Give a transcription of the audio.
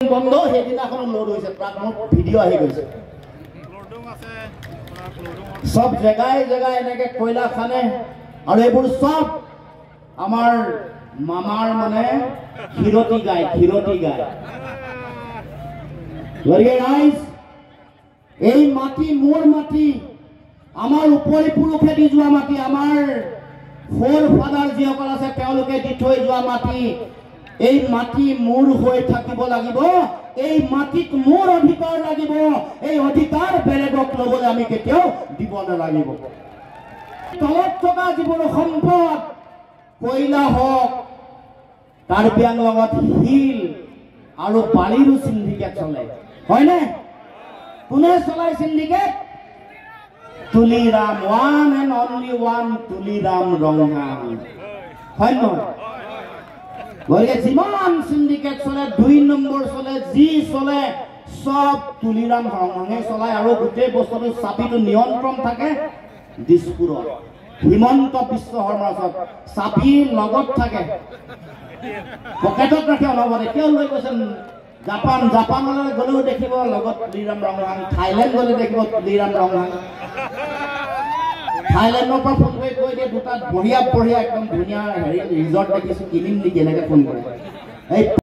বন্ধ সেইদিনাখন লোড হৈছে প্ৰাক মোৰ ভিডিঅ' আহি গৈছে সব জেগায় জেগায় এনেকে কয়লা খানে আৰু এইবোৰ সব আমাৰ মামাৰ মানে ক্ষীৰতি গায় গতিকে ৰাইজ এই মাটি মোৰ মাটি আমাৰ উপৰি পুৰুষে দি যোৱা মাটি আমাৰ ফ'ৰ ফাদাৰ যিসকল আছে তেওঁলোকে দি থৈ যোৱা মাটি এই মাটি মোৰ হৈ থাকিব লাগিব এই মাটিত মোৰ অধিকাৰ লাগিব এই অধিকাৰ বেলেগক ল'বলৈ আমি কেতিয়াও দিব নালাগিব তলত থকা যিবোৰ সম্পদ কয়লা হওক কাৰ্বি আংলঙত শিল আৰু বালিৰো সিন্ডিকেট চলে হয়নে কোনে চলাই syndicate Tuliram one and only one Tuliram Ronghang হয় নহয় গতিকে যিমান সিন্ডিকেট চলে 2 নম্বৰ চলে যি চলে সব তুলিৰাম ৰংহাঙে চলায় আৰু গোটেই বস্তুটো চাবিটো নিয়ন্ত্ৰণ থাকে দিছপুৰত হিমন্ত বিশ্ব শৰ্মাৰ ওচৰত চাবি লগত থাকে পকেটত ৰাখি অনবৰত এতিয়াও লৈ গৈছে জাপানলৈ গ'লেও দেখিব লগত তুলিৰাম ৰংহাং থাইলেণ্ড গ'লে দেখিব তুলিৰাম ৰংহাং থাইলেণ্ডৰ পৰা ফোন কৰি কৈ দিয়ে দুটা বঢ়িয়া একদম ধুনীয়া হেৰি ৰিজৰ্ট দেখিছোঁ কিনিম নেকি এনেকৈ ফোন কৰে